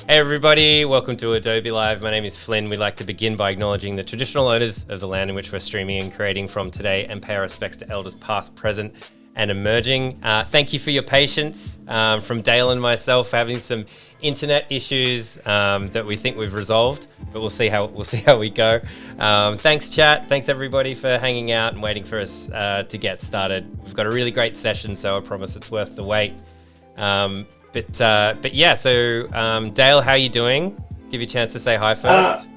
Hey everybody, welcome to Adobe Live. My name is Flynn. We'd like to begin by acknowledging the traditional owners of the land in which we're streaming and creating from today and pay our respects to elders past, present and emerging. Thank you for your patience from Dale and myself having some internet issues that we think we've resolved, but we'll see how we go. Thanks chat, thanks everybody for hanging out and waiting for us to get started. We've got a really great session, so I promise it's worth the wait. But yeah, so Dale, how are you doing? Give you a chance to say hi first.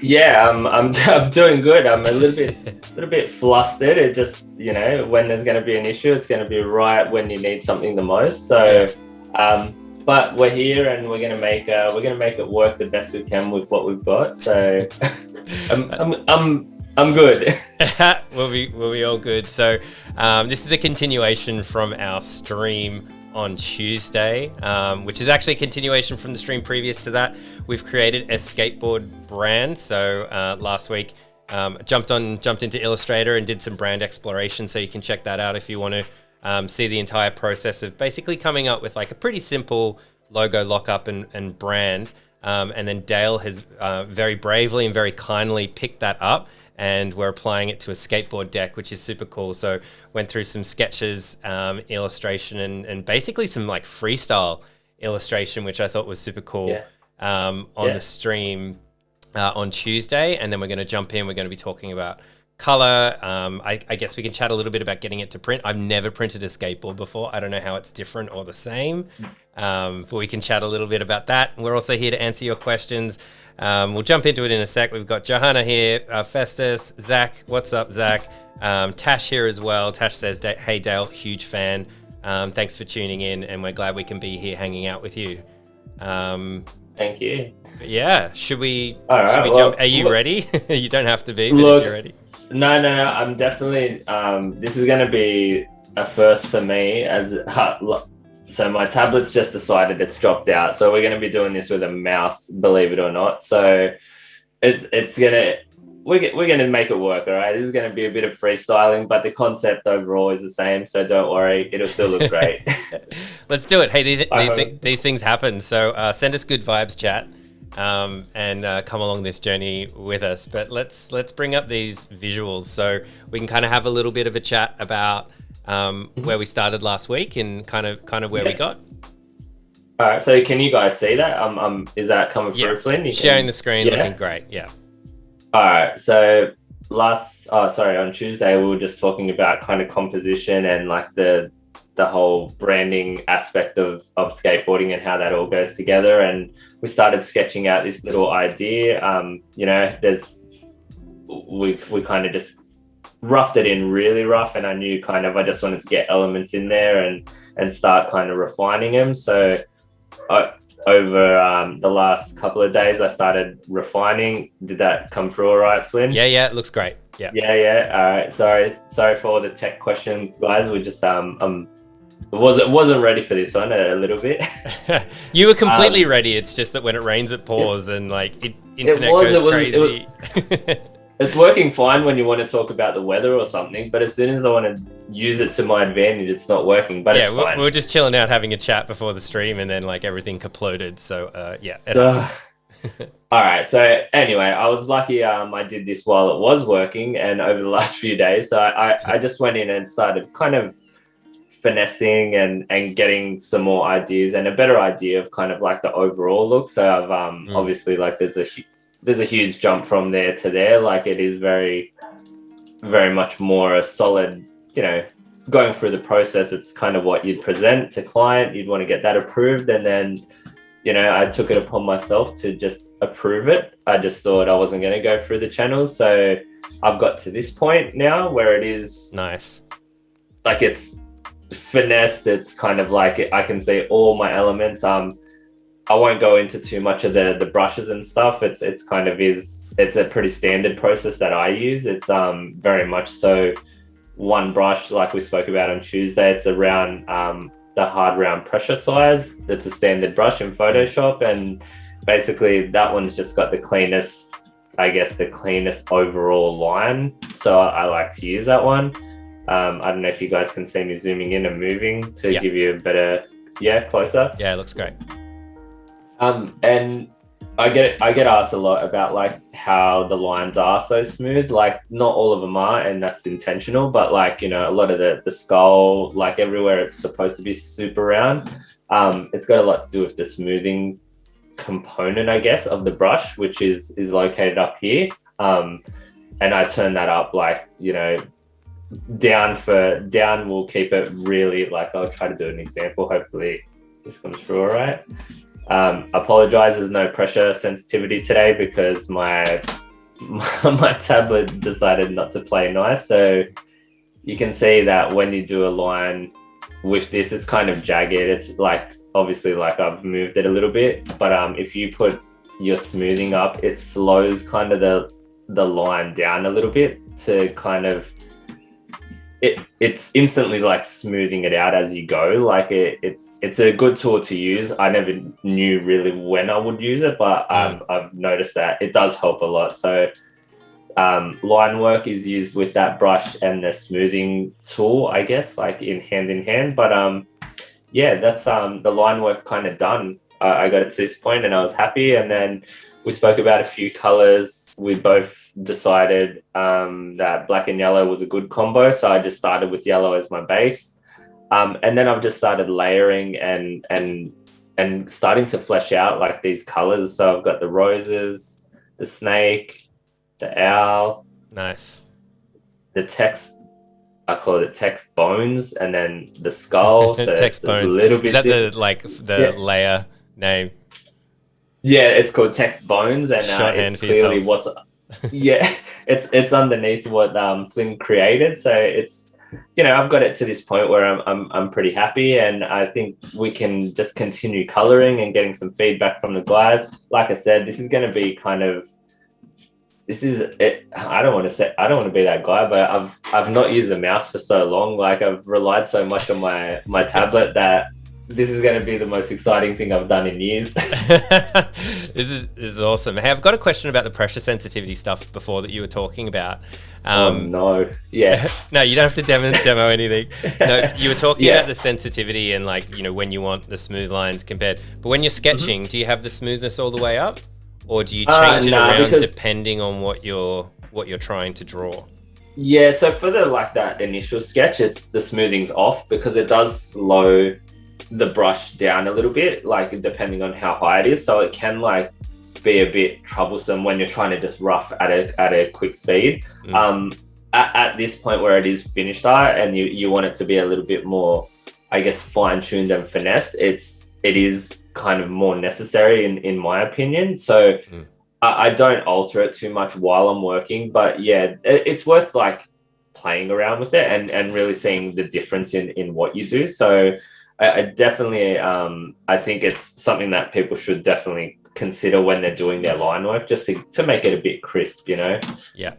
I'm doing good. I'm a little bit flustered. It just, when there's going to be an issue, it's going to be right when you need something the most. So, but we're here and we're going to make it work the best we can with what we've got. So, I'm good. We'll be all good. So, this is a continuation from our stream on Tuesday, which is actually a continuation from the stream previous to that. We've created a skateboard brand. So last week, jumped into Illustrator and did some brand exploration. So you can check that out if you want to see the entire process of basically coming up with like a pretty simple logo lockup and brand. And then Dale has very bravely and very kindly picked that up, and we're applying it to a skateboard deck, which is super cool. So went through some sketches, illustration, and basically some like freestyle illustration, which I thought was super cool on the stream on Tuesday. And then we're going to jump in. We're going to be talking about color. I guess we can chat a little bit about getting it to print. I've never printed a skateboard before. I don't know how it's different or the same, but we can chat a little bit about that. We're also here to answer your questions. We'll jump into it in a sec. We've got Johanna here, Festus, Zach. What's up, Zach? Tash here as well. Tash says, hey, Dale, huge fan. Thanks for tuning in, and we're glad we can be here hanging out with you. Thank you. Yeah, should we jump? Are you ready? You don't have to be, but if you're ready. No, I'm definitely, this is going to be a first for me so my tablet's just decided it's dropped out. So we're going to be doing this with a mouse, believe it or not. So we're going to make it work. All right. This is going to be a bit of freestyling, but the concept overall is the same. So don't worry. It'll still look great. Let's do it. Hey, these things happen. So send us good vibes, chat. And come along this journey with us. But let's bring up these visuals so we can kind of have a little bit of a chat about where we started last week and kind of where we got. All right. So can you guys see that? Is that coming through, Flynn? Sharing the screen, looking great. Yeah. All right. So on Tuesday we were just talking about kind of composition and like the whole branding aspect of skateboarding and how that all goes together. And we started sketching out this little idea. We kind of just roughed it in really rough, and I knew I just wanted to get elements in there and start kind of refining them. So over the last couple of days, I started refining. Did that come through all right, Flynn? Yeah, it looks great. Yeah. All right. Sorry for all the tech questions, guys. We just wasn't ready for this one a little bit. You were completely ready. It's just that when it rains, it pours and internet goes crazy. It's working fine when you want to talk about the weather or something, but as soon as I want to use it to my advantage, it's not working. But it's fine. We were just chilling out, having a chat before the stream, and then everything kaploded. So all right. So anyway, I was lucky. I did this while it was working, and over the last few days, so I just went in and started kind of finessing and getting some more ideas and a better idea of kind of like the overall look. So I've obviously there's a huge jump from there to there. Like it is very, very much more a solid, going through the process. It's kind of what you'd present to client. You'd want to get that approved. And then, I took it upon myself to just approve it. I just thought I wasn't going to go through the channels. So I've got to this point now where it is nice. Like it's finessed. It's kind of like I can see all my elements. I won't go into too much of the brushes and stuff. It's a pretty standard process that I use. It's very much so one brush, like we spoke about on Tuesday. It's around the hard round pressure size. That's a standard brush in Photoshop, and basically that one's just got the cleanest overall line. So I like to use that one. I don't know if you guys can see me zooming in and moving to give you a better, closer. Yeah, it looks great. And I get asked a lot about like how the lines are so smooth. Like not all of them are, and that's intentional, but like, you know, a lot of the skull, like everywhere it's supposed to be super round. It's got a lot to do with the smoothing component, I guess, of the brush, which is located up here. And I turn that up, like, you know, down will keep it really, like, I'll try to do an example. Hopefully this comes through all right. Apologize, there's no pressure sensitivity today because my tablet decided not to play nice. So you can see that when you do a line with this, it's kind of jagged. It's like, obviously, like I've moved it a little bit, but if you put your smoothing up, it slows kind of the line down a little bit to kind of, it's instantly like smoothing it out as you go. Like it's a good tool to use. I never knew really when I would use it, but I've noticed that it does help a lot. So line work is used with that brush and the smoothing tool, I guess, like in hand. But that's the line work kind of done. I got it to this point and I was happy. And then we spoke about a few colors. We both decided that black and yellow was a good combo. So I just started with yellow as my base. And then I've just started layering and starting to flesh out like these colors. So I've got the roses, the snake, the owl. Nice. The text, I call it text bones, and then the skull. So text bones. A little bit. Is that the layer name? Yeah, it's called text bones, and it's clearly what's. Yeah, it's underneath what Flynn created. So it's, you know, I've got it to this point where I'm pretty happy, and I think we can just continue coloring and getting some feedback from the guys. Like I said, this is going to be kind of. This is it. I don't want to be that guy, but I've not used the mouse for so long. Like I've relied so much on my tablet that this is going to be the most exciting thing I've done in years. This is awesome. Hey, I've got a question about the pressure sensitivity stuff before that you were talking about. Oh no, yeah. No, you don't have to demo anything. No, you were talking about the sensitivity and, like, you know, when you want the smooth lines compared. But when you're sketching, do you have the smoothness all the way up, or do you change it around depending on what you're trying to draw? Yeah, so for that initial sketch, it's the smoothing's off because it does slow the brush down a little bit, like depending on how high it is. So it can like be a bit troublesome when you're trying to just rough at a quick speed. At this point where it is finished art and you want it to be a little bit more, I guess, fine-tuned and finessed, it is kind of more necessary in my opinion. So I don't alter it too much while I'm working, but yeah, it's worth like playing around with it and really seeing the difference in what you do. So I definitely, I think it's something that people should definitely consider when they're doing their line work, just to make it a bit crisp, you know? Yeah.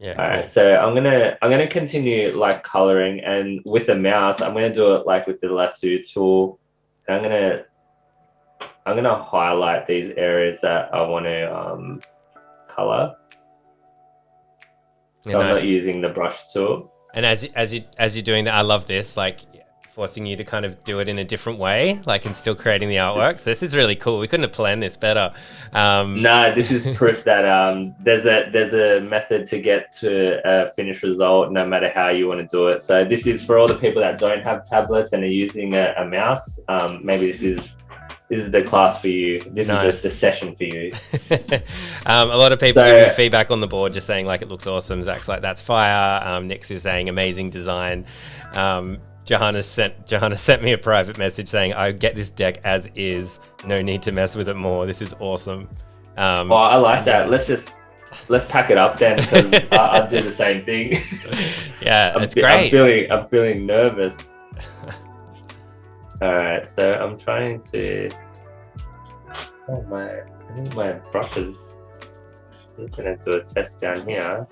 Yeah. All right. So I'm gonna continue like coloring, and with the mouse, I'm gonna do it like with the lasso tool. And I'm gonna highlight these areas that I want to color. So I'm not using the brush tool. And as you're doing that, I love this, like forcing you to kind of do it in a different way, like, and still creating the artwork. So this is really cool. We couldn't have planned this better. No, this is proof that there's a method to get to a finished result, no matter how you want to do it. So this is for all the people that don't have tablets and are using a mouse. Maybe this is the class for you. This is the session for you. A lot of people give me feedback on the board, just saying like it looks awesome. Zach's like, that's fire. Nix is saying amazing design. Johanna sent me a private message saying, I get this deck as is. No need to mess with it more. This is awesome. Well, I like that. Let's just let's pack it up then, because I'll do the same thing. Yeah, it's great. I'm feeling nervous. All right, so I'm trying to. Oh I think my brushes. I'm just gonna do a test down here.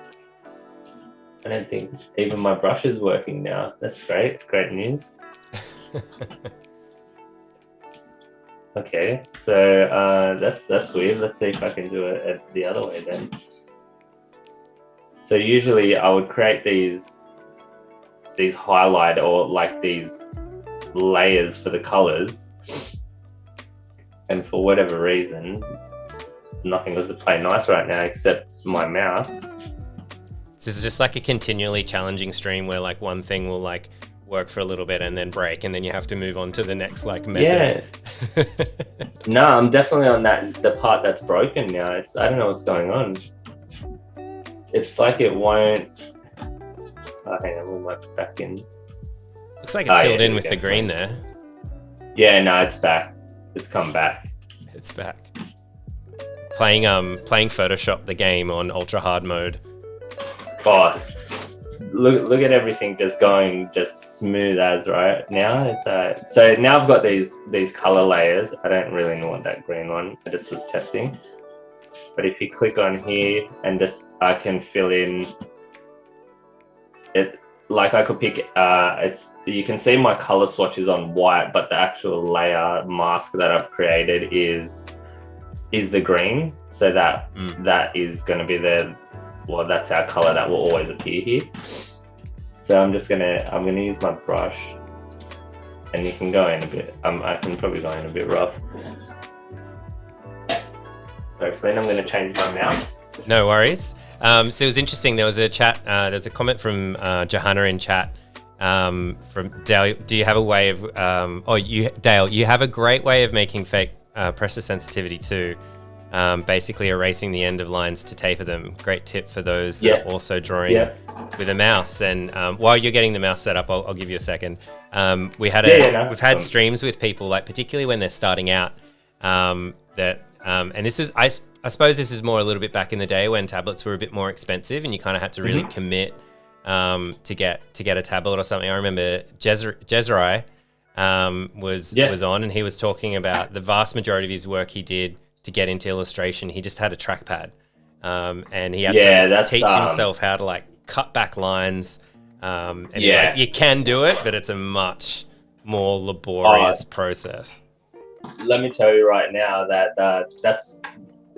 I don't think even my brush is working now. That's great. Great news. Okay, so that's weird. Let's see if I can do it the other way then. So usually I would create these highlight or like these layers for the colors, and for whatever reason, nothing does play nice right now except my mouse. This is just like a continually challenging stream where like one thing will like work for a little bit and then break, and then you have to move on to the next like method. Yeah. No, I'm definitely on the part that's broken now. I don't know what's going on. It's like it won't. Oh, hang on, we'll move it back in. Looks like it filled in with the green there. Yeah, no, it's back. It's come back. It's back. Playing Photoshop the game on ultra hard mode. Oh, look at everything just going just smooth as right now. It's so now I've got these color layers. I don't really know what that green one. I just was testing. But if you click on here and I can fill in it. Like I could pick, you can see my color swatch is on white, but the actual layer mask that I've created is the green. So that is going to be that's our color that will always appear here. So I'm gonna use my brush, and you can go in a bit. I can probably go in a bit rough. So Flynn, I'm going to change my mouse. No worries. So it was interesting. There was a chat. There's a comment from Johanna in chat. From Dale. Do you have a way of? Dale, you have a great way of making fake pressure sensitivity too. Basically erasing the end of lines to taper them. Great tip for those that are also drawing with a mouse. And while you're getting the mouse set up, I'll give you a second. We've had streams with people, like particularly when they're starting out, and this is I suppose this is more a little bit back in the day when tablets were a bit more expensive and you kind of had to really commit to get a tablet or something. I remember Jezrai was on, and he was talking about the vast majority of his work he did to get into illustration. He just had a trackpad, and he had to teach himself how to like cut back lines. And he's like, you can do it, but it's a much more laborious process. Let me tell you right now that that's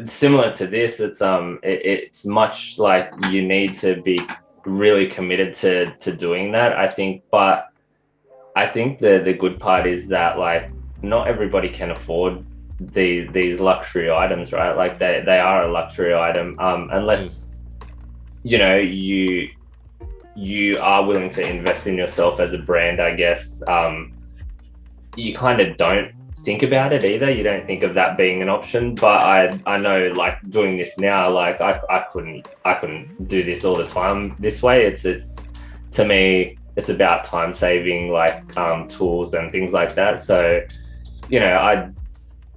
similar to this. It's much like you need to be really committed to doing that, I think. But I think the good part is that like not everybody can afford these luxury items, right? Like they are a luxury item, unless you are willing to invest in yourself as a brand, I guess. You kind of don't think about it either. You don't think of that being an option. But I know, like doing this now, like I couldn't do this all the time this way. It's to me, it's about time saving, like tools and things like that. So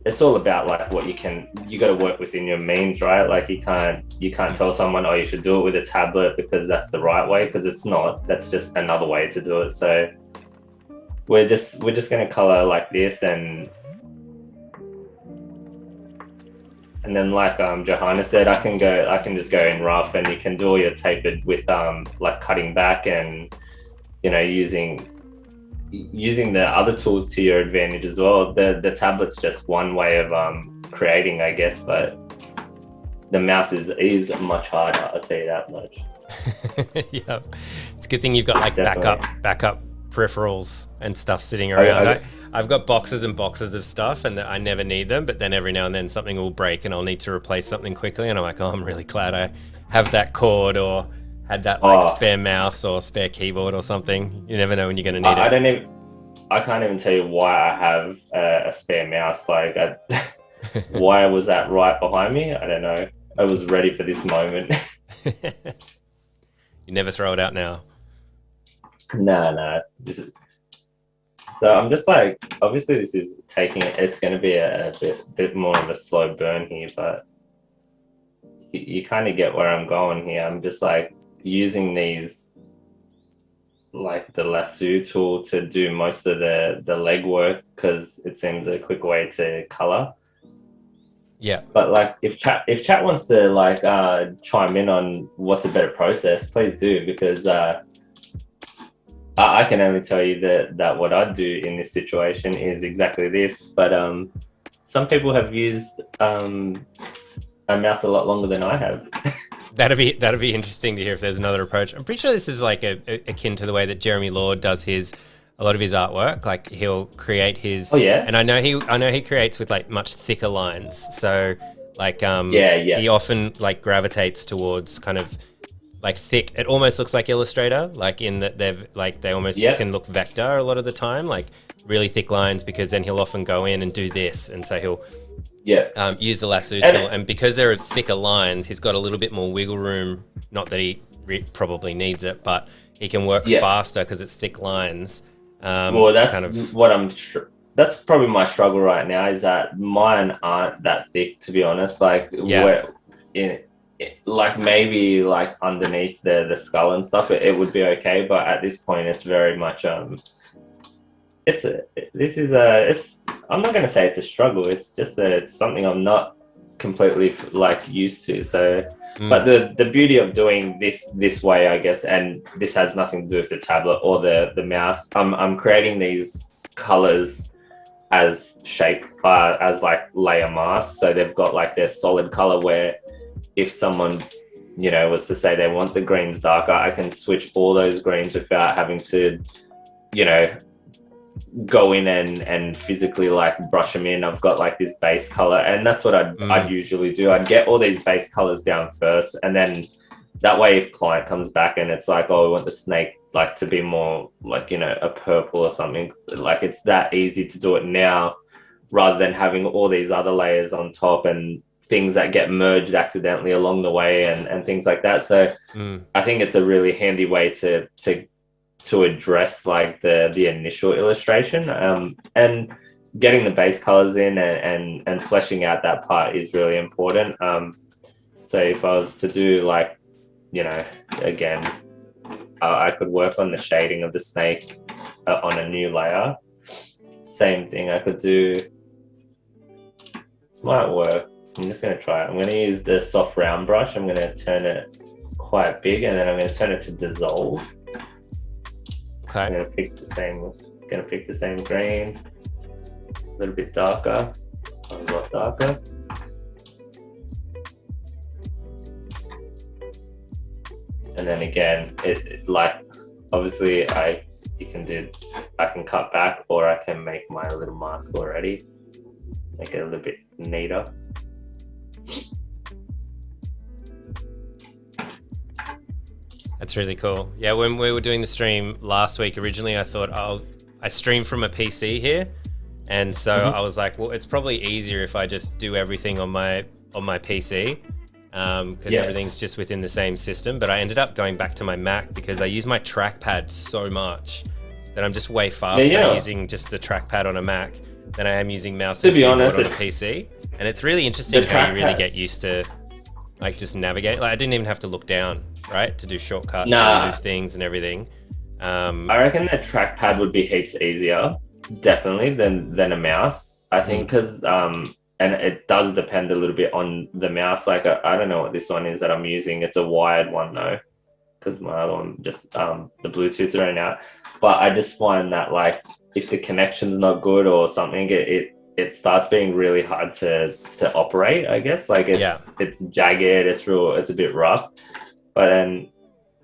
it's all about like what you got to work within your means, right? Like you can't tell someone, oh, you should do it with a tablet because that's the right way, because it's not. That's just another way to do it. So we're just going to color like this, and then like Johanna said, I can just go in rough, and you can do all your tapered with like cutting back and using the other tools to your advantage as well. The tablet's just one way of creating, I guess, but the mouse is much harder, I'll tell you that much. Yeah, it's a good thing you've got like backup peripherals and stuff sitting around. I've got boxes and boxes of stuff, and I never need them, but then every now and then something will break and I'll need to replace something quickly, and I'm like, oh, I'm really glad I have that cord or had that like spare mouse or spare keyboard or something. You never know when you're going to need it. I can't even tell you why I have a spare mouse. Like, why was that right behind me? I don't know. I was ready for this moment. You never throw it out now. No. So I'm just like, obviously this is it's going to be a bit more of a slow burn here, but you kind of get where I'm going here. I'm just like using these, like the lasso tool to do most of the legwork because it seems a quick way to color. Yeah. But like if chat wants to like chime in on what's a better process, please do, because I can only tell you that what I'd do in this situation is exactly this. But some people have used a mouse a lot longer than I have. That'd be interesting to hear if there's another approach. I'm pretty sure this is like akin to the way that Jeremy Lord does a lot of his artwork. Like he'll create his. Oh yeah. And I know he creates with like much thicker lines. So like he often like gravitates towards kind of like thick. It almost looks like Illustrator, like in that they almost can look vector a lot of the time, like really thick lines, because then he'll often go in and do this, and so he'll use the lasso tool, and because there are thicker lines, he's got a little bit more wiggle room. Not that he probably needs it, but he can work faster because it's thick lines. Well, that's kind of what that's probably my struggle right now, is that mine aren't that thick, to be honest. Like like maybe like underneath the skull and stuff, it would be okay, but at this point it's very much it's I'm not going to say it's a struggle, it's just that it's something I'm not completely like used to. So but the beauty of doing this way, I guess, and this has nothing to do with the tablet or the mouse, I'm creating these colors as shape as like layer masks, so they've got like their solid color, where if someone was to say they want the greens darker, I can switch all those greens without having to go in and physically like brush them in. I've got like this base color, and that's what I'd usually do. I'd get all these base colors down first, and then that way if client comes back and it's like, oh, we want the snake like to be more like a purple or something, like it's that easy to do it now rather than having all these other layers on top and things that get merged accidentally along the way and things like that. So I think it's a really handy way to address like the initial illustration, and getting the base colors in and fleshing out that part is really important. So if I was to do like, again, I could work on the shading of the snake on a new layer. Same thing I could do. This might work. I'm just going to try it. I'm going to use the soft round brush. I'm going to turn it quite big, and then I'm going to turn it to dissolve. Okay. I'm going to pick the same green, a little bit darker, a lot darker. And then again, it like obviously I can cut back, or I can make my little mask already, make it a little bit neater. That's really cool. Yeah, when we were doing the stream last week, originally I thought I stream from a PC here, and so I was like, well, it's probably easier if I just do everything on my PC, because everything's just within the same system. But I ended up going back to my Mac because I use my trackpad so much that I'm just way faster using just the trackpad on a Mac than I am using mouse and keyboard on a PC. And it's really interesting how you really get used to like just navigate. Like I didn't even have to look down, right, to do shortcuts and move things and everything. I reckon a trackpad would be heaps easier, definitely, than a mouse. I think because and it does depend a little bit on the mouse. Like I don't know what this one is that I'm using. It's a wired one though, because my other one just the Bluetooth ran out. But I just find that like if the connection's not good or something, it starts being really hard to operate, I guess. Like it's jagged, it's a bit rough. But then,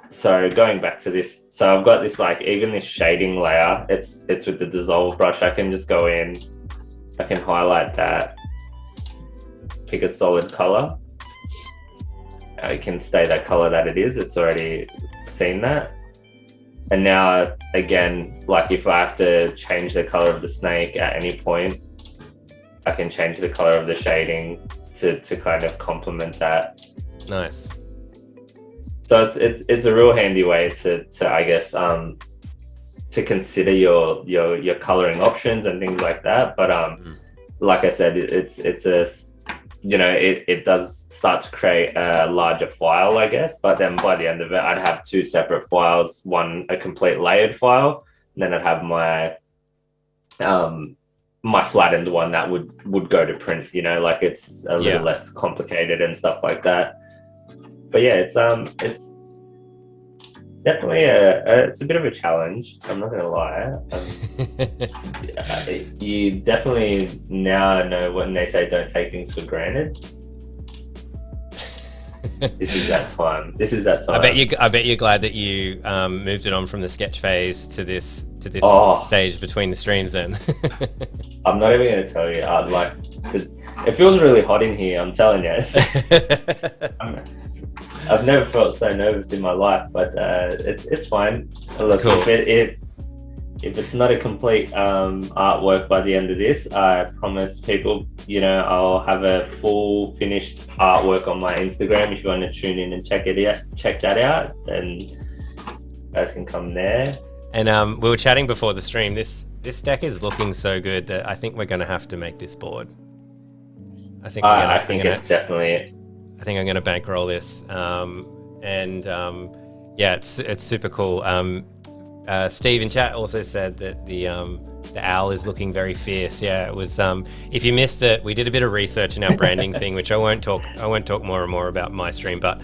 so going back to this, so I've got this like, even this shading layer, it's with the dissolve brush. I can just go in, I can highlight that, pick a solid color. It can stay that color that it is. It's already seen that. And now again, like if I have to change the color of the snake at any point, I can change the color of the shading to kind of complement that. Nice. So it's a real handy way to I guess to consider your coloring options and things like that. But like I said, it's a it does start to create a larger file, I guess. But then by the end of it, I'd have two separate files, one a complete layered file, and then I'd have my flattened one that would go to print. Like it's a little less complicated and stuff like that. But yeah, it's definitely it's a bit of a challenge. I'm not gonna lie. You definitely now know when they say don't take things for granted. This is that time. I bet you're glad that you moved it on from the sketch phase to this stage between the streams. Then I'm not even gonna tell you. It feels really hot in here. I'm telling you. I've never felt so nervous in my life, but it's fine. Look, cool. If it's not a complete artwork by the end of this, I promise people, I'll have a full finished artwork on my Instagram. If you want to tune in and check that out, then you guys can come there. And we were chatting before the stream. This deck is looking so good that I think we're going to have to make this board. I think it's definitely it. I think I'm going to bankroll this, it's super cool. Steve in chat also said that the owl is looking very fierce. Yeah, it was. If you missed it, we did a bit of research in our branding thing, which I won't talk more and more about my stream, but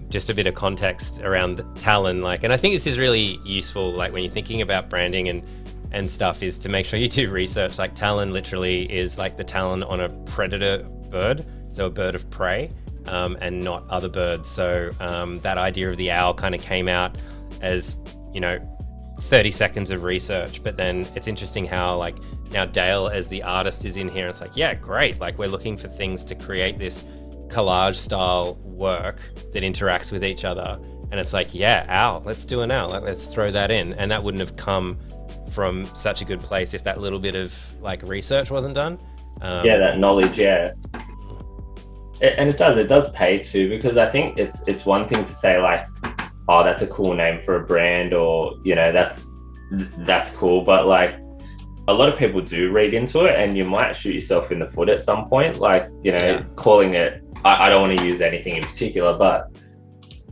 just a bit of context around the Talon. And I think this is really useful. When you're thinking about branding and stuff, is to make sure you do research. Talon literally is the talon on a predator bird, so a bird of prey. And not other birds. So that idea of the owl kind of came out as 30 seconds of research, but then it's interesting how now Dale as the artist is in here. It's great. We're looking for things to create this collage style work that interacts with each other. And it's owl, let's do an owl. Let's throw that in. And that wouldn't have come from such a good place if that little bit of research wasn't done. That knowledge. Yeah. And it does pay too, because I think it's one thing to say oh, that's a cool name for a brand, or that's cool, but a lot of people do read into it, and you might shoot yourself in the foot at some point. Calling it, I don't want to use anything in particular, but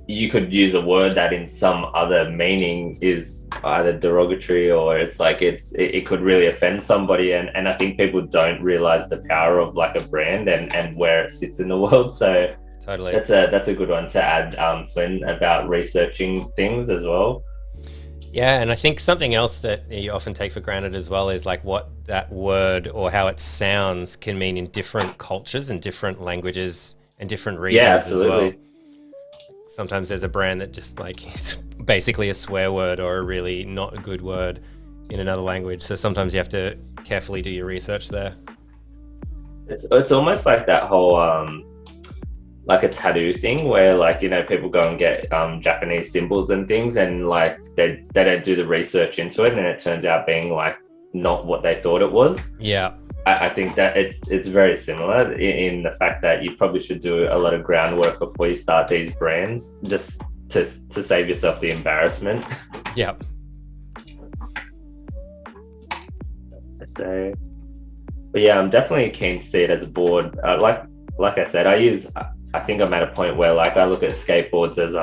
you could use a word that in some other meaning is either derogatory, or it could really offend somebody, and I think people don't realize the power of a brand and where it sits in the world. So totally, that's a good one to add, Flynn, about researching things as well. Yeah, and I think something else that you often take for granted as well is what that word or how it sounds can mean in different cultures and different languages and different regions as well. Sometimes there's a brand that just it's basically a swear word or a really not a good word in another language. So sometimes you have to carefully do your research there. It's almost like that whole a tattoo thing where people go and get Japanese symbols and things, and they don't do the research into it, and it turns out being not what they thought it was. Yeah. I think that it's very similar in the fact that you probably should do a lot of groundwork before you start these brands, just to save yourself the embarrassment. Yeah. So, but yeah, I'm definitely keen to see it as a board. Like I said, I think I'm at a point where I look at skateboards as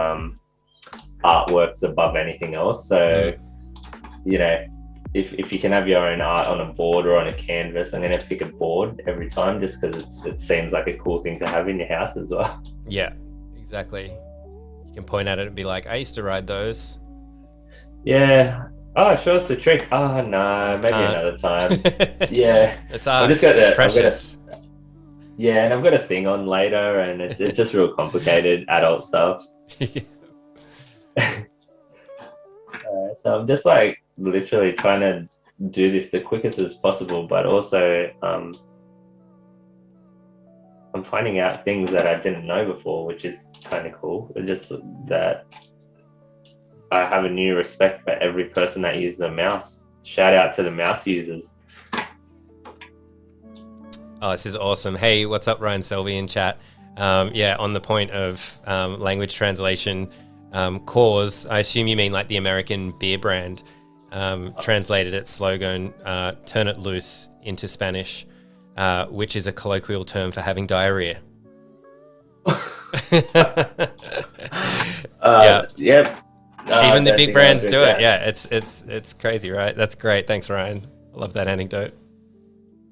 artworks above anything else. So, if you can have your own art on a board or on a canvas, I'm going to pick a board every time, just because it seems like a cool thing to have in your house as well. Yeah, exactly. You can point at it and be I used to ride those. Yeah. Oh, show us the trick. Oh, no, maybe another time. Yeah. It's art. It's precious. And I've got a thing on later, and it's just real complicated adult stuff. So I'm just literally trying to do this the quickest as possible, but also I'm finding out things that I didn't know before, which is kind of cool. Just that I have a new respect for every person that uses a mouse. Shout out to the mouse users. Oh, this is awesome. Hey, what's up, Ryan Selvey in chat? On the point of language translation, Coors, I assume you mean the American beer brand, translated its slogan, turn it loose into Spanish. which is a colloquial term for having diarrhea. Yeah. Yep. Even the big brands do it. Yeah, it's crazy, right? That's great. Thanks, Ryan. I love that anecdote.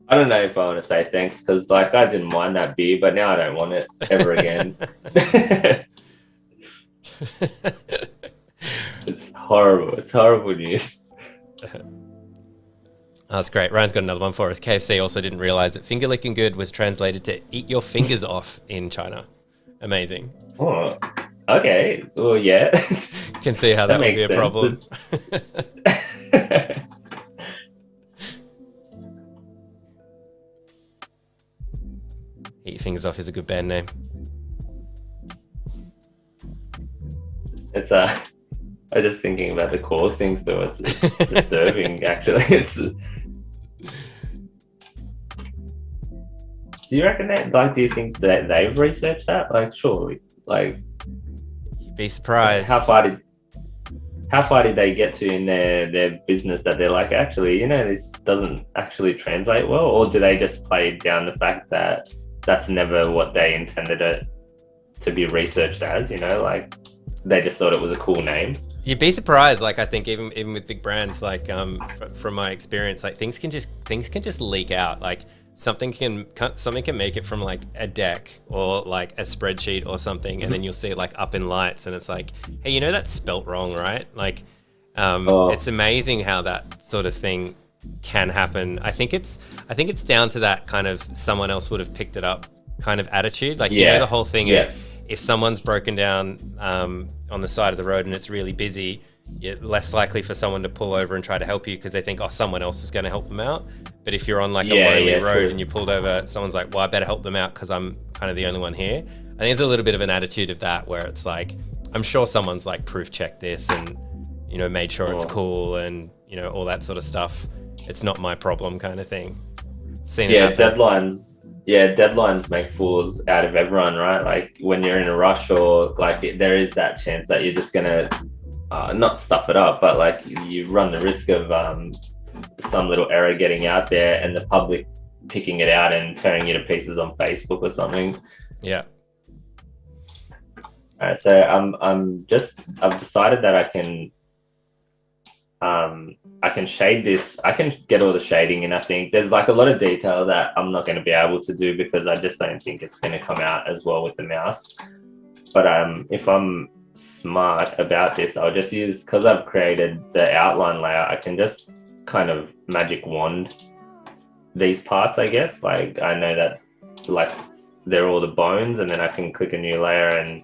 I don't know if I want to say thanks because, like, I didn't mind that beer, but now I don't want it ever again. It's horrible. It's horrible news. That's great. Ryan's got another one for us. KFC also didn't realize that finger licking good was translated to eat your fingers off in China. Amazing. Oh, okay. Well, yeah. Can see how that would be a problem. Eat Your Fingers Off is a good band name. It's I'm just thinking about the core things though. It's disturbing actually. Do you reckon that, like, do you think that they've researched that? Like, surely, like, you'd be surprised. How far did they get to in their business that they're like, actually, you know, this doesn't actually translate well? Or do they just play down the fact that that's never what they intended it to be researched as, you know, like they just thought it was a cool name? You'd be surprised. Like, I think even with big brands, like from my experience, like things can just leak out. Like something can make it from like a deck or like a spreadsheet or something, and then you'll see it like up in lights, and it's like, hey, you know that's spelt wrong, right? Like, it's amazing how that sort of thing can happen. I think it's down to that kind of someone else would have picked it up kind of attitude. Like, you know, the whole thing of if someone's broken down on the side of the road and it's really busy, you're less likely for someone to pull over and try to help you because they think, oh, someone else is going to help them out. But if you're on like a lonely road and you pulled over, someone's like, well, I better help them out because I'm kind of the only one here. I think there's a little bit of an attitude of that where it's like, I'm sure someone's like proof checked this and, you know, made sure it's cool and, you know, all that sort of stuff. It's not my problem kind of thing. Seen it happen. Deadlines make fools out of everyone, right? Like when you're in a rush or like there is that chance that you're just gonna not stuff it up, but like you run the risk of some little error getting out there and the public picking it out and tearing you to pieces on Facebook or something. Yeah. All right, so I've decided that I can shade this. I can get all the shading in. I think there's like a lot of detail that I'm not going to be able to do because I just don't think it's going to come out as well with the mouse. But if I'm smart about this, I'll just use, because I've created the outline layer, I can just kind of magic wand these parts, I guess. Like I know that like they're all the bones, and then I can click a new layer and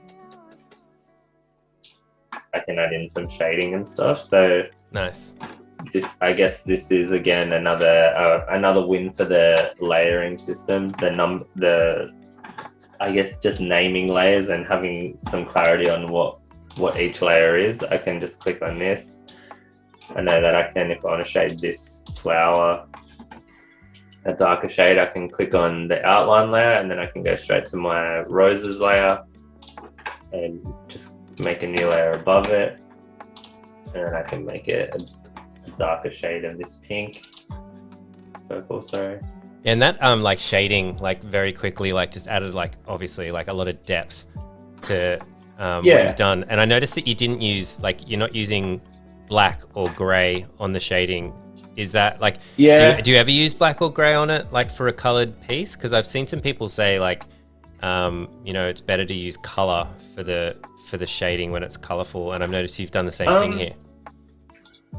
I can add in some shading and stuff. So nice. I guess this is again another win for the layering system. I guess just naming layers and having some clarity on what each layer is. I can just click on this. I know that I can, if I want to shade this flower a darker shade, I can click on the outline layer and then I can go straight to my roses layer and just make a new layer above it. And then I can make it a darker shade of this pink. Purple, sorry. And that like shading, like very quickly, like just added like obviously like a lot of depth to what you've done. And I noticed that you didn't use, like, you're not using black or gray on the shading. Is that like, do you ever use black or gray on it, like for a colored piece? Because I've seen some people say like, you know, it's better to use color for the shading when it's colorful. And I've noticed you've done the same thing here.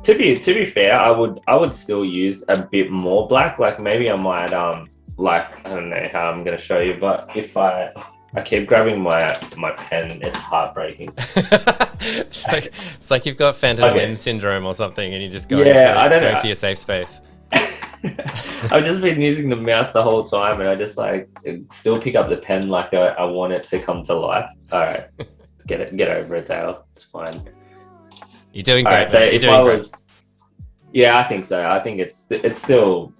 To be fair, I would still use a bit more black. Like maybe I might like, I don't know how I'm gonna show you, but if I keep grabbing my pen, it's heartbreaking. It's like you've got phantom limb syndrome or something, and you just go for your safe space. I've just been using the mouse the whole time, and I just like still pick up the pen like I want it to come to life. All right, get over it, Dale. It's fine. You're doing great. Right, so I think so. I think it still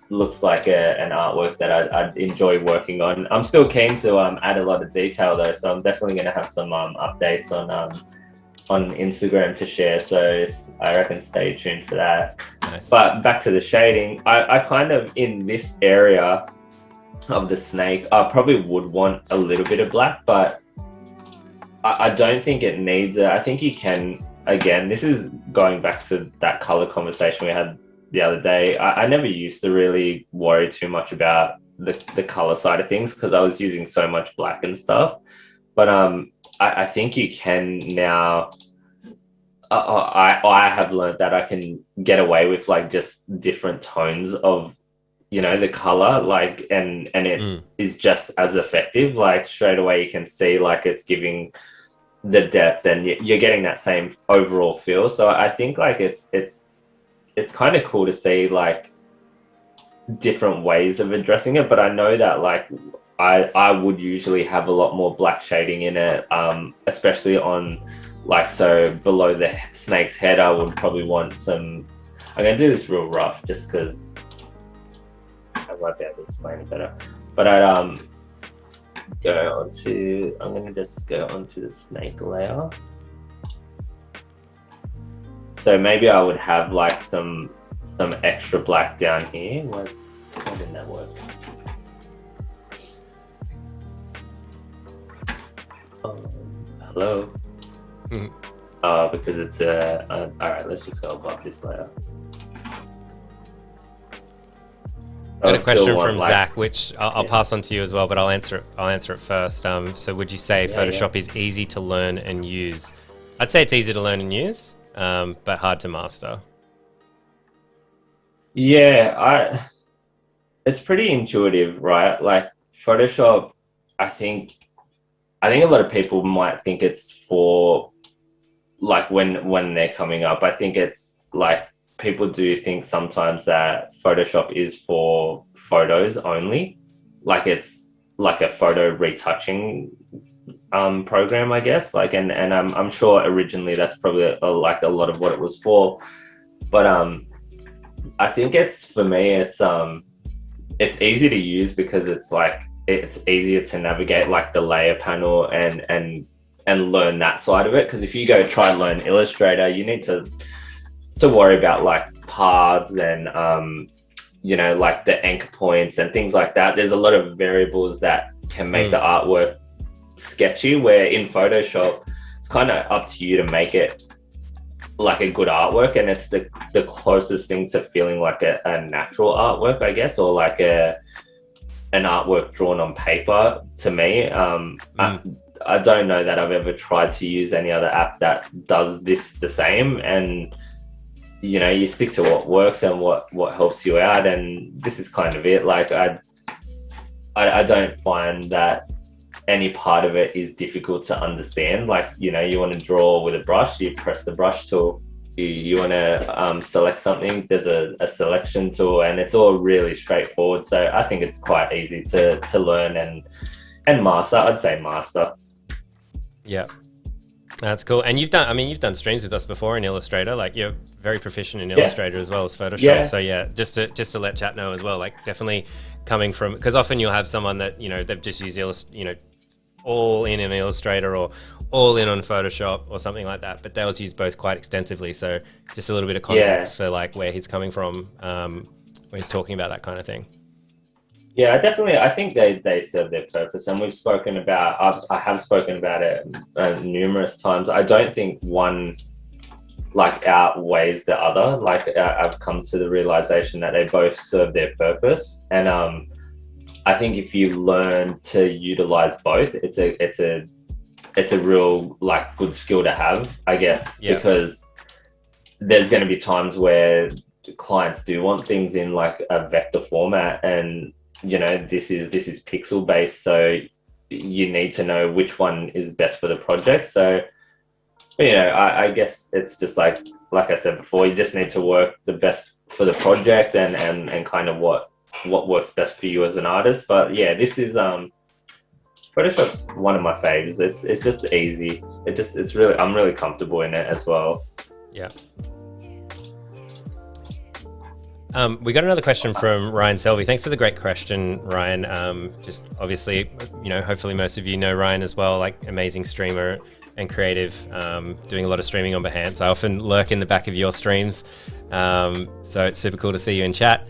looks like an artwork that I'd enjoy working on. I'm still keen to add a lot of detail though, so I'm definitely going to have some updates on Instagram to share, so I reckon stay tuned for that. Nice. But back to the shading, I kind of, in this area of the snake, I probably would want a little bit of black, but I don't think it needs it. I think you can, again, this is going back to that color conversation we had the other day. I never used to really worry too much about the color side of things because I was using so much black and stuff. But I think you can now. I have learned that I can get away with like just different tones of, you know, the color, like, and it is just as effective. Like straight away you can see like it's giving the depth and you're getting that same overall feel. So I think like it's kind of cool to see like different ways of addressing it. But I know that like I would usually have a lot more black shading in it, especially on like, so below the snake's head, I would probably want some, I'm going to do this real rough just because I might be able to explain it better. But I'm going to just go onto the snake layer. So maybe I would have like some extra black down here. Why didn't that work? Hello. Because it's all right. Let's just go above this layer. Got a question from Zach, which I'll pass on to you as well, but I'll answer it first. So would you say Photoshop is easy to learn and use? I'd say it's easy to learn and use, but hard to master. Yeah, it's pretty intuitive, right? Like Photoshop, I think a lot of people might think it's for like when they're coming up. I think it's like people do think sometimes that Photoshop is for photos only, like it's like a photo retouching program, I guess. Like, and I'm sure originally that's probably like a lot of what it was for, but I think for me it's easy to use because it's like it's easier to navigate like the layer panel and learn that side of it. Because if you go try and learn Illustrator, you need to worry about like paths and you know, like the anchor points and things like that. There's a lot of variables that can make the artwork sketchy, where in Photoshop it's kind of up to you to make it like a good artwork, and it's the closest thing to feeling like a natural artwork, I guess, or like an artwork drawn on paper to me. I don't know that I've ever tried to use any other app that does this the same, and you know, you stick to what works and what helps you out, and this is kind of it. Like I don't find that any part of it is difficult to understand. Like, you know, you want to draw with a brush, you press the brush tool. You want to select something, there's a selection tool, and it's all really straightforward. So I think it's quite easy to learn and master. I'd say master. Yeah, that's cool. And you've done streams with us before in Illustrator. Like, you're very proficient in Illustrator as well as Photoshop. Yeah. So yeah, just to let chat know as well. Like, definitely coming from, because often you'll have someone that, you know, they've just used all in Illustrator or all in on Photoshop or something like that, but Dale's used both quite extensively. So just a little bit of context for like where he's coming from when he's talking about that kind of thing. Yeah, I think they serve their purpose, and we've spoken about, I have spoken about it numerous times. I don't think one like outweighs the other. Like I've come to the realization that they both serve their purpose, and I think if you learn to utilize both, it's a real like good skill to have, I guess, because there's going to be times where clients do want things in like a vector format, and you know, this is pixel based, so you need to know which one is best for the project. So, you know, I guess it's just like I said before, you just need to work the best for the project and kind of what works best for you as an artist. But yeah, this is Photoshop's one of my faves. It's just easy. I'm really comfortable in it as well. Yeah. We got another question from Ryan Selvey. Thanks for the great question, Ryan. Just obviously, you know, hopefully most of you know Ryan as well, like amazing streamer, and creative, doing a lot of streaming on Behance. I often lurk in the back of your streams, so it's super cool to see you in chat.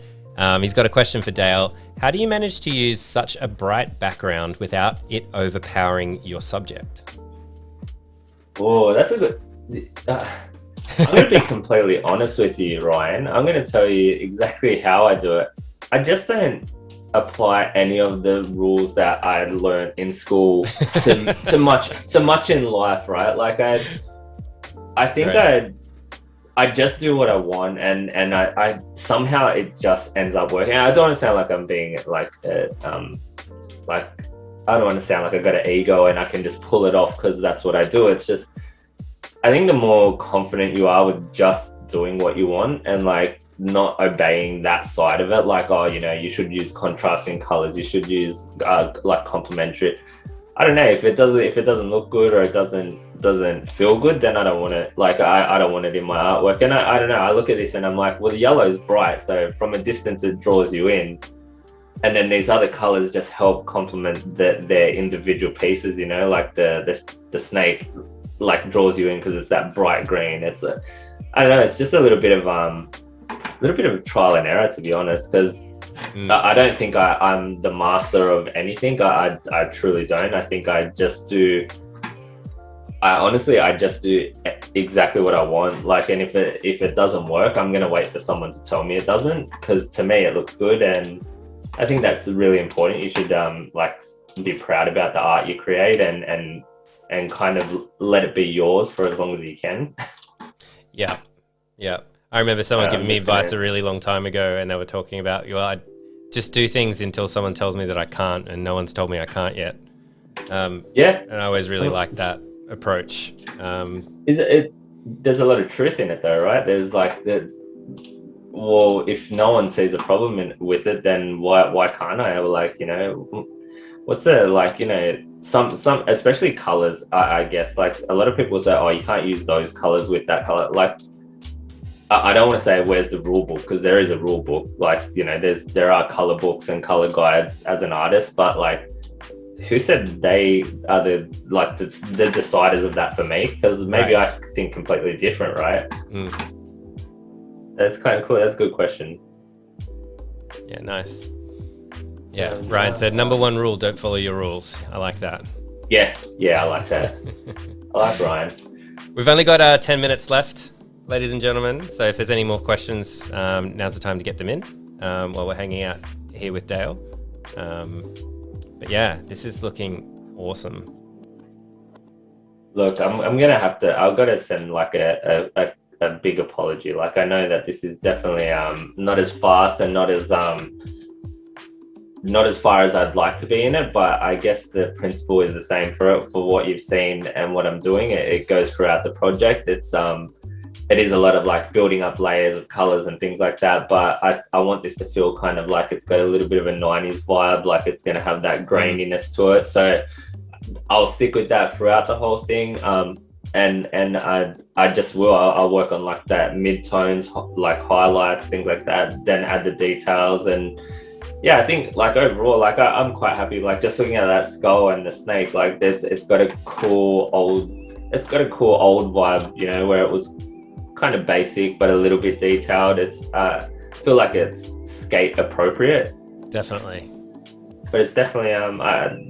He's got a question for Dale. How do you manage to use such a bright background without it overpowering your subject? Oh, that's a good... I'm going to be completely honest with you, Ryan. I'm going to tell you exactly how I do it. I just don't apply any of the rules that I learned in school to much in life, right? Like I think right. I just do what I want, and I somehow it just ends up working. I don't want to sound like I'm being like I don't want to sound like I've got an ego and I can just pull it off because that's what I do. It's just, I think the more confident you are with just doing what you want and like not obeying that side of it, like, oh, you know, you should use contrasting colors, you should use like complementary. I don't know, if it doesn't look good or it doesn't feel good, then I don't want it. Like I don't want it in my artwork. And I don't know, I look at this and I'm like, well, the yellow is bright, so from a distance it draws you in, and then these other colors just help complement their individual pieces, you know, like the snake like draws you in because it's that bright green. It's I don't know, it's just a little bit of trial and error, to be honest, because I don't think I'm the master of anything. I truly don't. I think I just do exactly what I want. Like, and if it doesn't work, I'm gonna wait for someone to tell me it doesn't, because to me it looks good, and I think that's really important. You should like be proud about the art you create and kind of let it be yours for as long as you can. Yeah. I remember someone giving me advice a really long time ago, and they were talking about, well, I just do things until someone tells me that I can't, and no one's told me I can't yet. And I always really like that approach. There's a lot of truth in it, though, right? Well, if no one sees a problem with it, then why can't I? Like, you know, what's the, like, you know, some especially colors. I guess like a lot of people say, oh, you can't use those colors with that color. Like, I don't want to say where's the rule book, because there is a rule book. Like, you know, there are color books and color guides as an artist, but like, who said they are the deciders of that for me? Because maybe I think completely different, right? That's kind of cool. That's a good question. Yeah, nice. Yeah, Ryan said, number one rule, don't follow your rules. I like that. Yeah, I like that. I like Ryan. We've only got 10 minutes left, ladies and gentlemen. So if there's any more questions, now's the time to get them in while we're hanging out here with Dale. But yeah, this is looking awesome. Look, I'm gonna have to. I've got to send like a big apology. Like, I know that this is definitely not as fast and not as far as I'd like to be in it, but I guess the principle is the same for what you've seen and what I'm doing. It goes throughout the project. It is a lot of like building up layers of colors and things like that, but I want this to feel kind of like it's got a little bit of a 90s vibe, like it's going to have that graininess to it. So I'll stick with that throughout the whole thing. And I just will. I'll work on like that mid-tones, like highlights, things like that, then add the details. And yeah, I think like overall, like I'm quite happy, like just looking at that skull and the snake, like it's got a cool old vibe, you know, where it was kind of basic but a little bit detailed. It's feel like it's skate appropriate, definitely, but it's definitely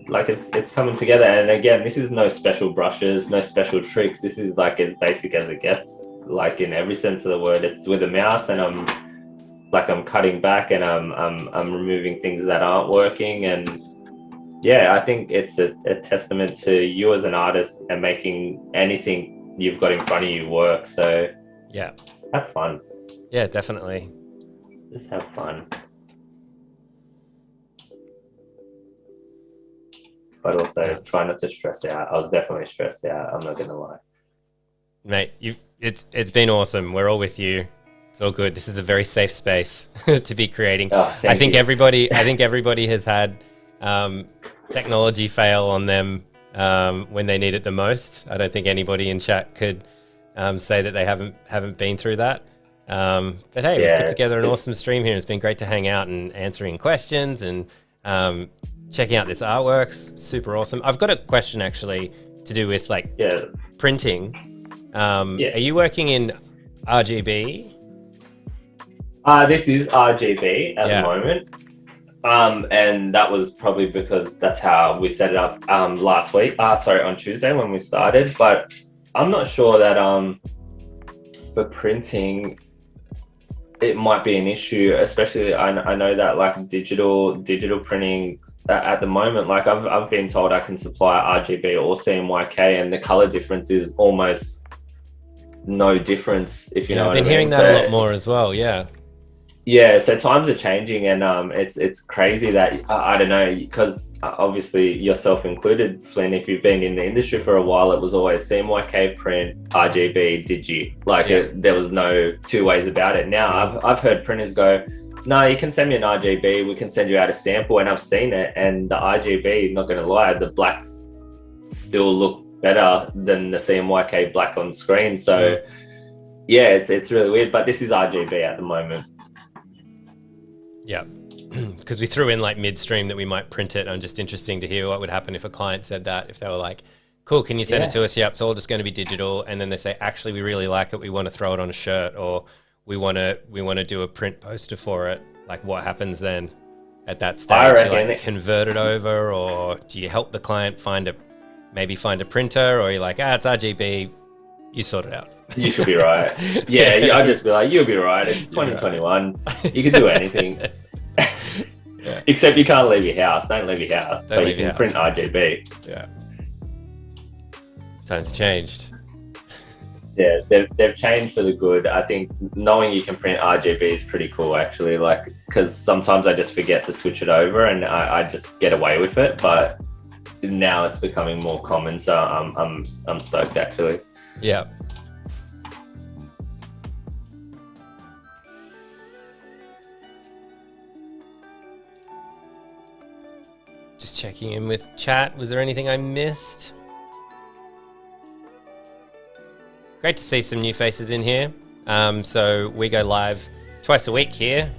like it's coming together. And again, this is no special brushes, no special tricks. This is like as basic as it gets, like in every sense of the word. It's with a mouse, and I'm cutting back, and I'm removing things that aren't working. And yeah, I think it's a testament to you as an artist and making anything you've got in front of you work. So yeah, have fun. Yeah, definitely. Just have fun. But also try not to stress out. I was definitely stressed out, I'm not gonna lie. Mate, it's been awesome. We're all with you. It's all good. This is a very safe space to be creating. Oh, I think everybody has had technology fail on them when they need it the most. I don't think anybody in chat could say that they haven't been through that. But hey, we've put together an awesome stream here. It's been great to hang out and answering questions and checking out this artwork. Super awesome. I've got a question actually to do with like Yeah. printing. Yeah. Are you working in RGB? This is RGB at the moment. And that was probably because that's how we set it up last week. On Tuesday when we started. But I'm not sure that for printing it might be an issue, especially I know that like digital printing at the moment, like I've been told I can supply RGB or CMYK, and the color difference is almost no difference, if you know what I mean. I've been hearing that a lot more as well. Yeah, so times are changing, and it's crazy that I don't know, because obviously yourself included, Flynn, if you've been in the industry for a while, it was always CMYK, print, RGB, digi. Like there was no two ways about it. Now I've heard printers go, no, you can send me an RGB, we can send you out a sample, and I've seen it, and the RGB, not going to lie, the blacks still look better than the CMYK black on screen. So yeah, it's really weird, but this is RGB at the moment. Yeah, because we threw in like midstream that we might print it. And just interesting to hear what would happen if a client said that, if they were like, cool, can you send it to us? Yep, it's all just going to be digital. And then they say, actually, we really like it. We want to throw it on a shirt, or we want to do a print poster for it. Like what happens then at that stage? I reckon you like convert it over, or do you help the client find a printer, or you're like, it's RGB, you sort it out. You should be right. Yeah, I'd just be like, you'll be right. It's 2021. You can do anything. Except you can't leave your house. Don't leave your house. But you can print RGB. Yeah. Times have changed. Yeah, they've changed for the good. I think knowing you can print RGB is pretty cool, actually. Like, because sometimes I just forget to switch it over, and I just get away with it. But now it's becoming more common, so I'm stoked, actually. Yeah. Just checking in with chat. Was there anything I missed? Great to see some new faces in here. So we go live twice a week here,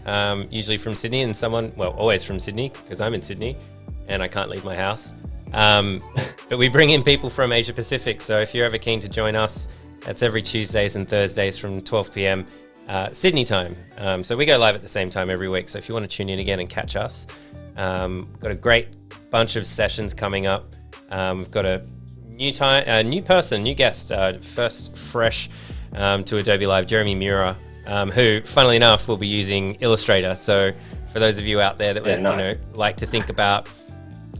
usually from Sydney, and always from Sydney, because I'm in Sydney and I can't leave my house. But we bring in people from Asia Pacific. So if you're ever keen to join us, that's every Tuesdays and Thursdays from 12 p.m. Sydney time. So we go live at the same time every week. So if you want to tune in again and catch us, got a great bunch of sessions coming up. We've got a new guest, first fresh to Adobe Live, Jeremy Muir, who, funnily enough, will be using Illustrator. So for those of you out there that like to think about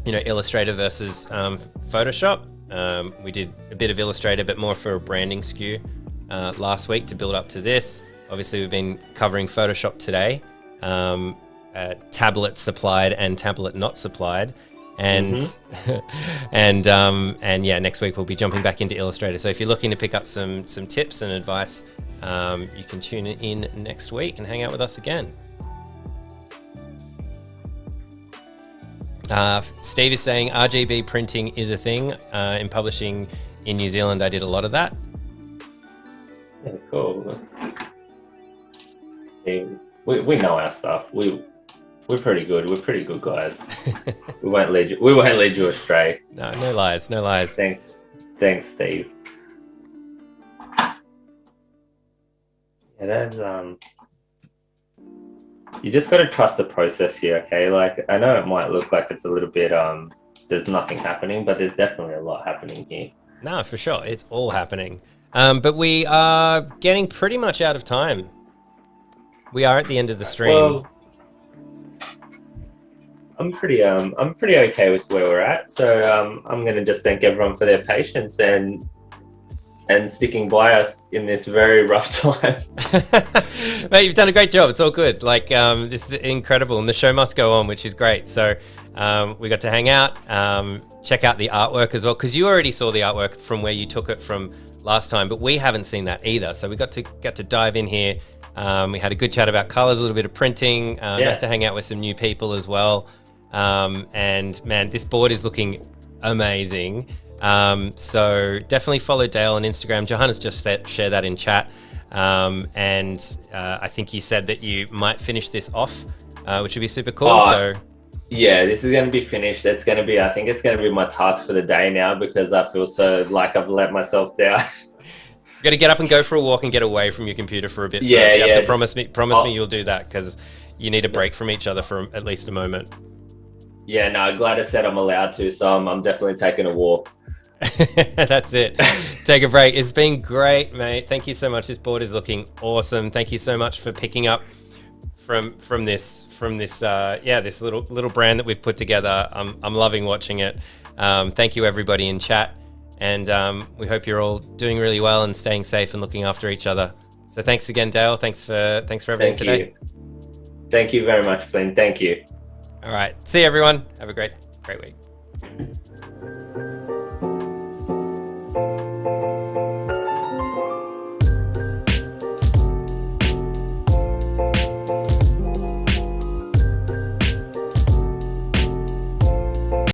Illustrator versus Photoshop, we did a bit of Illustrator, but more for a branding skew last week to build up to this. Obviously, we've been covering Photoshop today, tablet supplied and tablet not supplied. And and next week we'll be jumping back into Illustrator. So if you're looking to pick up some tips and advice, you can tune in next week and hang out with us again. Steve is saying RGB printing is a thing in publishing in New Zealand. I did a lot of that. Yeah, cool. We know our stuff. We're pretty good. We're pretty good guys. We won't lead you astray. No lies. Thanks, Steve. Yeah, that's you just got to trust the process here, okay? Like, I know it might look like it's a little bit there's nothing happening, but there's definitely a lot happening here. No, for sure, it's all happening. But we are getting pretty much out of time. We are at the end of the stream. Well, I'm pretty okay with where we're at. So I'm going to just thank everyone for their patience and sticking by us in this very rough time. Mate, you've done a great job. It's all good. Like, this is incredible, and the show must go on, which is great. So we got to hang out, check out the artwork as well, because you already saw the artwork from where you took it from last time, but we haven't seen that either. So we got to dive in here. We had a good chat about colors, a little bit of printing. Nice to hang out with some new people as well. And man, this board is looking amazing. So definitely follow Dale on Instagram. Johanna's just share that in chat. And I think you said that you might finish this off, which would be super cool. So Yeah, this is going to be finished. It's going to be, I think it's going to be my task for the day now because I feel so like I've let myself down. You got to get up and go for a walk and get away from your computer for a bit Yeah, first. You have yeah, to promise me you'll do that, because you need a break from each other for at least a moment. Yeah, no, glad I said I'm allowed to, so I'm definitely taking a walk. That's it. Take a break. It's been great, mate. Thank you so much. This board is looking awesome. Thank you so much for picking up from this this little brand that we've put together. I'm loving watching it. Thank you everybody in chat, and we hope you're all doing really well and staying safe and looking after each other. So thanks again, Dale. Thanks for everything today. Thank you very much, Flynn. Thank you. All right. See you, everyone. Have a great week.